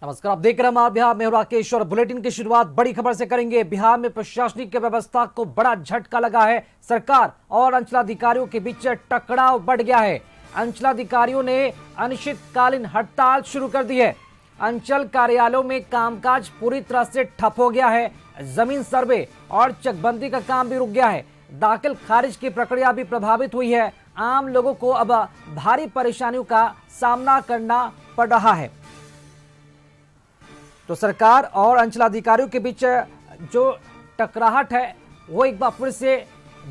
नमस्कार, आप देख रहे हैं बिहार में राकेश और बुलेटिन की शुरुआत बड़ी खबर से करेंगे। बिहार में प्रशासनिक व्यवस्था को बड़ा झटका लगा है। सरकार और अंचलाधिकारियों के बीच टकराव बढ़ गया है। अंचलाधिकारियों ने अनिश्चितकालीन हड़ताल शुरू कर दी है। अंचल कार्यालयों में कामकाज पूरी तरह से ठप हो गया है। जमीन सर्वे और चकबंदी का काम भी रुक गया है। दाखिल खारिज की प्रक्रिया भी प्रभावित हुई है। आम लोगों को अब भारी परेशानियों का सामना करना पड़ रहा है। तो सरकार और अंचलाधिकारियों के बीच जो टकराहट है वो एक बार फिर से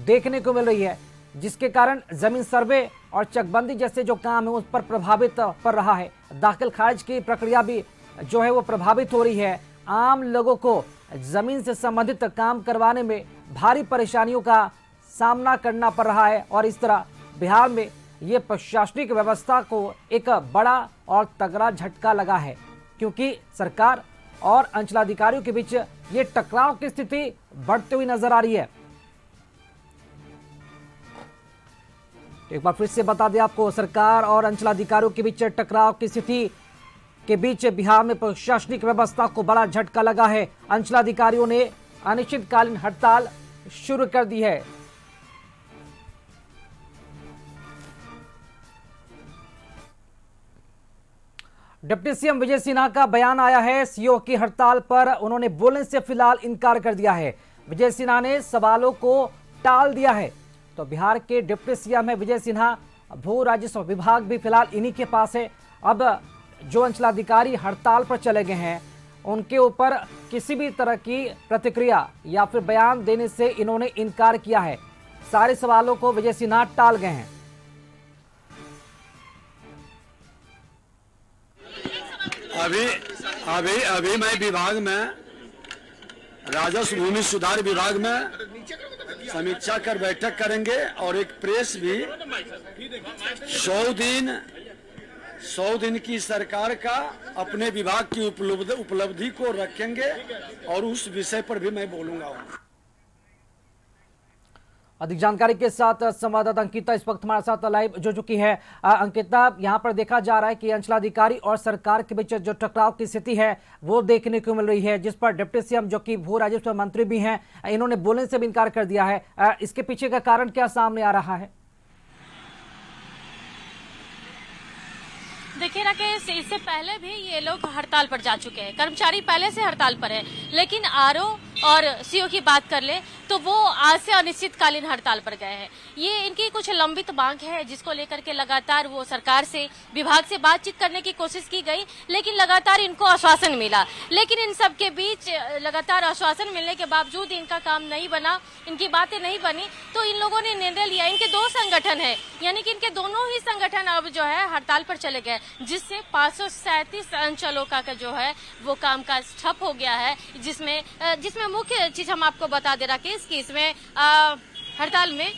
देखने को मिल रही है, जिसके कारण जमीन सर्वे और चकबंदी जैसे जो काम है उस पर प्रभावित पड़ रहा है। दाखिल खारिज की प्रक्रिया भी जो है वो प्रभावित हो रही है। आम लोगों को जमीन से संबंधित काम करवाने में भारी परेशानियों का सामना करना पड़ रहा है और इस तरह बिहार में ये प्रशासनिक व्यवस्था को एक बड़ा और तगड़ा झटका लगा है, क्योंकि सरकार और अंचलाधिकारियों के बीच ये टकराव की स्थिति बढ़ती हुई नजर आ रही है। एक बार फिर से बता दें आपको, सरकार और अंचलाधिकारियों के बीच टकराव की स्थिति के बीच बिहार में प्रशासनिक व्यवस्था को बड़ा झटका लगा है। अंचलाधिकारियों ने अनिश्चितकालीन हड़ताल शुरू कर दी है। डिप्टी सीएम विजय सिन्हा का बयान आया है। सीओ की हड़ताल पर उन्होंने बोलने से फिलहाल इनकार कर दिया है। विजय सिन्हा ने सवालों को टाल दिया है। तो बिहार के डिप्टी सीएम है विजय सिन्हा। भू राजस्व विभाग भी फिलहाल इन्हीं के पास है। अब जो अंचलाधिकारी हड़ताल पर चले गए हैं उनके ऊपर किसी भी तरह की प्रतिक्रिया या फिर बयान देने से इन्होंने इनकार किया है। सारे सवालों को विजय सिन्हा टाल गए हैं। अभी मैं विभाग में राजस्व भूमि सुधार विभाग में समीक्षा कर बैठक करेंगे और एक प्रेस भी 100 दिन की सरकार का अपने विभाग की उपलब्धि को रखेंगे और उस विषय पर भी मैं बोलूंगा। अधिक जानकारी के साथ संवाददाता अंकिता इस वक्त हमारे साथ लाइव जुड़ चुकी है। अंकिता, यहां पर देखा जा रहा है कि अंचलाधिकारी और सरकार के बीच जो टकराव की स्थिति है वो देखने को मिल रही है, जिस पर डिप्टी सीएम जो कि भू राजस्व मंत्री भी हैं, इन्होंने बोलने से भी इनकार कर दिया है। इसके पीछे का कारण क्या सामने आ रहा है? देखिए राकेश, इससे पहले भी ये लोग हड़ताल पर जा चुके हैं। कर्मचारी पहले से हड़ताल पर है, लेकिन आरओ और सीओ की बात कर ले तो वो आज से अनिश्चितकालीन हड़ताल पर गए हैं। ये इनकी कुछ लंबित मांग है, जिसको लेकर के लगातार वो सरकार से, विभाग से बातचीत करने की कोशिश की गई, लेकिन लगातार इनको आश्वासन मिला। लेकिन इन सब के बीच लगातार आश्वासन मिलने के बावजूद इनका काम नहीं बना, इनकी बातें नहीं बनी, तो इन लोगों ने निर्णय लिया। इनके दो संगठन है, यानी कि इनके दोनों ही संगठन अब जो है हड़ताल पर चले गए, जिससे 537 अंचलों का जो है वो कामकाज ठप हो गया है। जिसमें मुख्य चीज हम आपको बता दे रहा कि इसमें हड़ताल में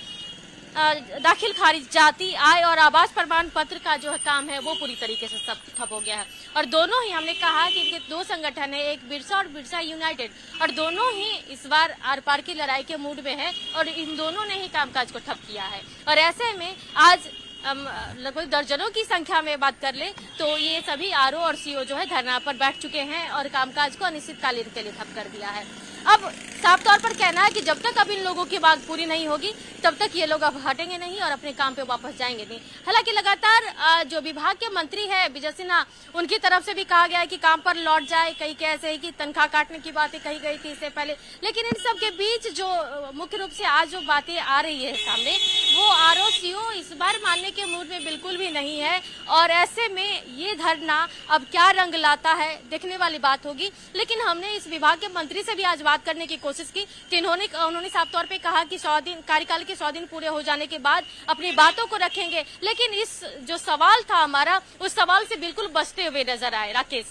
दाखिल खारिज, जाति, आय और आवास प्रमाण पत्र का जो है काम है वो पूरी तरीके से सब ठप हो गया है। और दोनों ही, हमने कहा कि इनके दो संगठन है, एक बिरसा और बिरसा यूनाइटेड, और दोनों ही इस बार आर पार की लड़ाई के मूड में है और इन दोनों ने ही कामकाज को ठप किया है। और ऐसे में आज लगभग दर्जनों की संख्या में बात कर ले तो ये सभी आरओ और सीओ जो है धरना पर बैठ चुके हैं और कामकाज को अनिश्चितकालीन के लिए ठप कर दिया है। अब साफ तौर पर कहना है कि जब तक अब इन लोगों की मांग पूरी नहीं होगी तब तक ये लोग अब हटेंगे नहीं और अपने काम पे वापस जाएंगे नहीं। हालांकि लगातार जो विभाग के मंत्री है विजय सिन्हा, उनकी तरफ से भी कहा गया है कि काम पर लौट जाए। कई कैसे ही कि तनख्वाह काटने की बातें कही गई थी इससे पहले, लेकिन इन सब के बीच जो मुख्य रूप से आज जो बातें आ रही है सामने, वो आरओ सीओ इस बार मानने के मूड में बिल्कुल भी नहीं है। और ऐसे में ये धरना अब क्या रंग लाता है देखने वाली बात होगी। लेकिन हमने इस विभाग के मंत्री से भी आज बात करने की कोशिश की कि उन्होंने साफ तौर पे कहा कि 100 दिन कार्यकाल के 100 दिन पूरे हो जाने के बाद अपनी बातों को रखेंगे। लेकिन इस जो सवाल था हमारा, उस सवाल से बिल्कुल बचते हुए नजर आए। राकेश,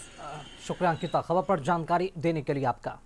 शुक्रिया अंकिता, खबर पर जानकारी देने के लिए आपका।